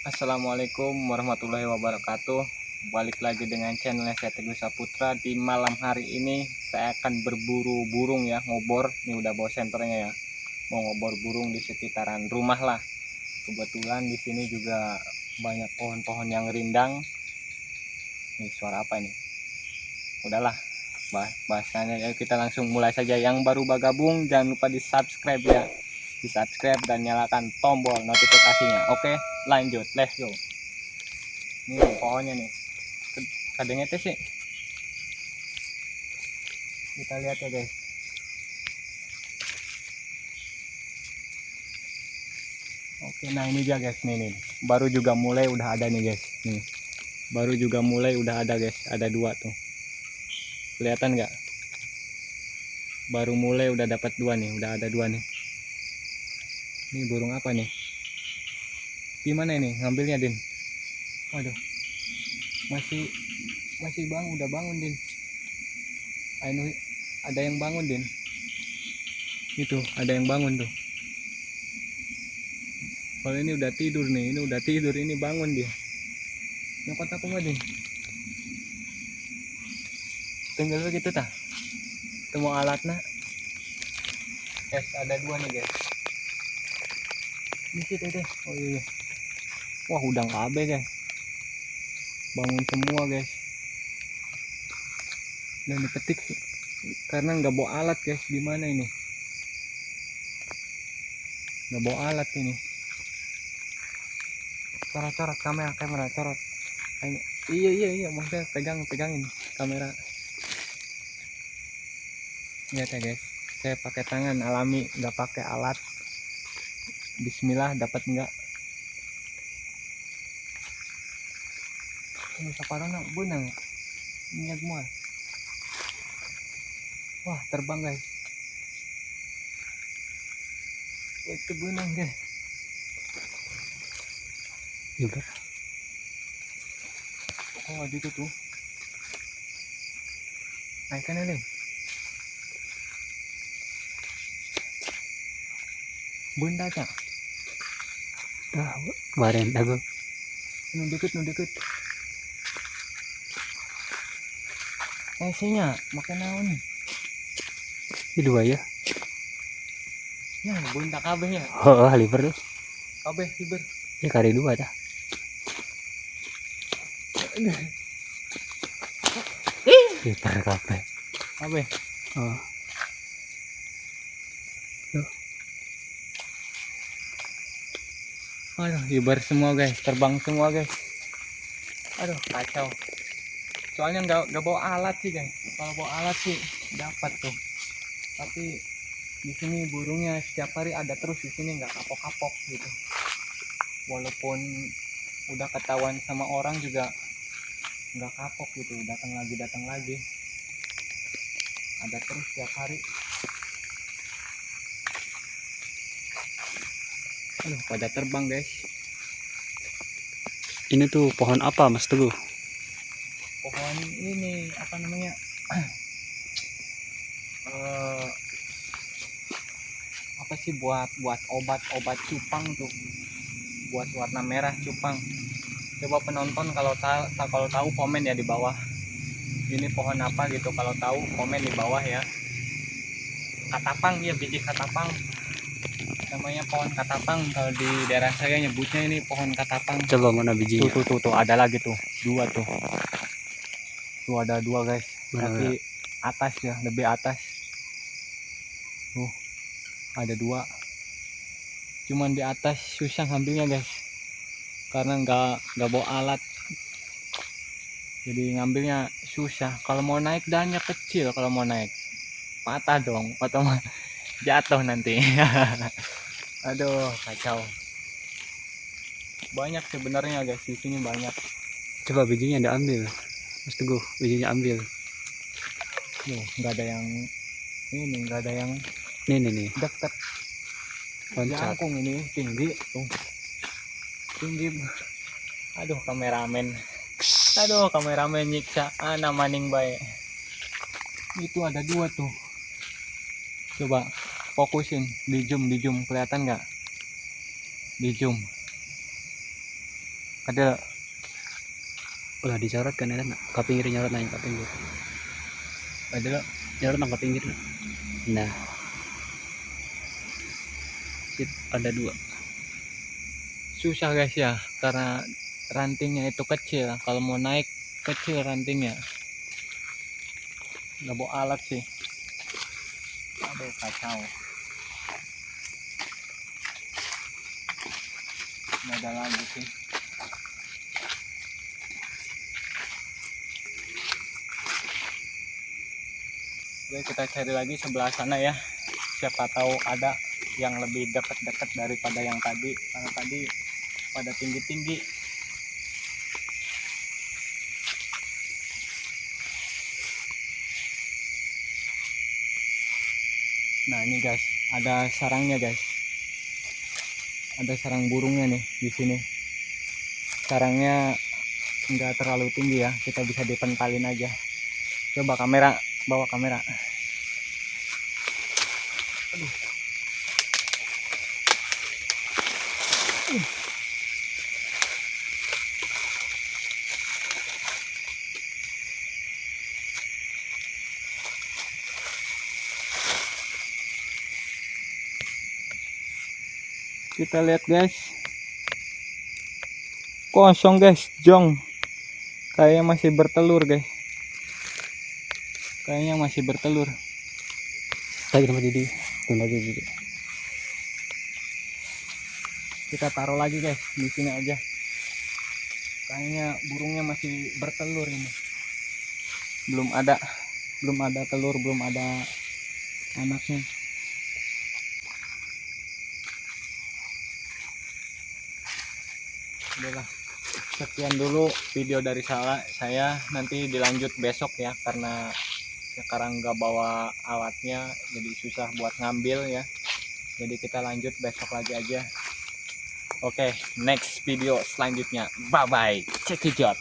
Assalamualaikum warahmatullahi wabarakatuh. Balik lagi dengan channel saya Teguh Saputra. Di malam hari ini saya akan berburu burung ya, ngobor. Ini udah bawa senternya ya. Mau ngobor burung di sekitaran rumah lah. Kebetulan di sini juga banyak pohon-pohon yang rindang. Nih suara apa ini? Udahlah, bahasanya ya, kita langsung mulai saja. Yang baru bergabung jangan lupa di subscribe ya. Di subscribe dan nyalakan tombol notifikasinya. Oke, lanjut, let's go. Ini pohonnya nih, kadangnya sih kita lihat ya guys. Oke, nah ini dia guys, nih baru juga mulai udah ada nih guys. Nih baru juga mulai udah ada guys, ada dua tuh, kelihatan nggak? Baru mulai udah dapat dua nih, udah ada dua nih. Ini burung apa nih? Gimana ini ngambilnya, Din? Waduh, masih udah bangun, Din. Ayo, ada yang bangun, Din. Itu ada yang bangun tuh. Kalau ini udah tidur nih, ini bangun dia. Nyokot aku mah, Din. Tinggal begitu tah. Temu alatnya. Guys, ada dua nih guys. Ini situ deh. Oh iya. Wah, udang KB guys. Bangun semua guys. Dan dipetik sih. Karena nggak bawa alat guys. Gimana ini? Nggak bawa alat ini. Coret-coret kamera coret. Iya. Maksudnya pegangin kamera. Lihat ya guys. Saya pakai tangan alami, nggak pakai alat. Bismillah, dapat nggak? Ini saparona benang. Minyak semua. Wah, terbang guys. Itu benang guys. Ibar. Oh, itu tuh. Naikkan ini. Bunda cak. Dah, kemarin aku. Nu deket. Isinya makan naon nih? Ini dua ya. Ya, bunda kabeh ya. Oh, liver tuh. Kabeh hiber. Ya kali dua dah. Liver kape. Kabeh. Oh. Tuh. Aduh, hiber semua guys, terbang semua guys. Aduh, kacau. Soalnya nggak bawa alat sih guys. Kalau bawa alat sih dapat tuh. Tapi di sini burungnya setiap hari ada terus di sini, nggak kapok-kapok gitu. Walaupun udah ketahuan sama orang juga nggak kapok gitu, datang lagi. Ada terus setiap hari. Aduh, pada terbang guys. Ini tuh pohon apa Mas Teguh? Pohon ini apa namanya? Apa sih buat obat cupang tuh, buat warna merah cupang. Coba penonton kalau tahu komen ya di bawah. Ini pohon apa gitu, kalau tahu komen di bawah ya. Katapang ya, biji katapang. Namanya pohon katapang, kalau di daerah saya nyebutnya ini pohon katapang. Coba mana bijinya? Tuh ada lagi tuh, dua tuh. Tuh ada dua guys, tapi atas ya, lebih atas. Tuh ada dua. Cuman di atas susah ngambilnya guys, karena nggak bawa alat. Jadi ngambilnya susah. Kalau mau naik dahannya kecil, kalau mau naik patah dong, atau jatuh nanti. Aduh, kacau. Banyak sebenarnya guys, di sini banyak. Coba bijinya diambil Mas Teguh, bijinya ambil. Nggak ada yang ini, nggak ada yang Nih deket. loncat. Jangkung ini tinggi tuh, tinggi. Aduh, kameramen nyiksa maning baik. Itu ada dua tuh. Coba fokusin, di zoom kelihatan nggak? Di zoom. Ada. Ulah dicorot kan ada nak. Ka pinggir nyorot na ka pinggir. Ada. Nyorot nang ka pinggir. Nah. Sip, ada 2. Susah guys ya, karena rantingnya itu kecil. Kalau mau naik kecil rantingnya. Nggak bawa alat sih. Aduh kacau. Nggak ada lagi sih. Oke, kita cari lagi sebelah sana ya. Siapa tahu ada yang lebih dekat-dekat daripada yang tadi. Karena tadi pada tinggi-tinggi. Nah ini guys, ada sarangnya guys. Ada sarang burungnya nih di sini. Sarangnya nggak terlalu tinggi ya, kita bisa dipentalin aja. Coba kamera, bawa kamera. Aduh. Kita lihat guys, kosong guys, jong. Kayaknya masih bertelur guys. Kayaknya masih bertelur. Lagi tempat jadi. Tunggu lagi. Kita taruh lagi guys di sini aja. Kayaknya burungnya masih bertelur ini. Belum ada telur, belum ada anaknya. Udahlah, sekian dulu video dari saya. Nanti dilanjut besok ya, karena sekarang nggak bawa alatnya jadi susah buat ngambil ya. Jadi kita lanjut besok lagi aja. Oke, next video selanjutnya. Bye bye, check it out.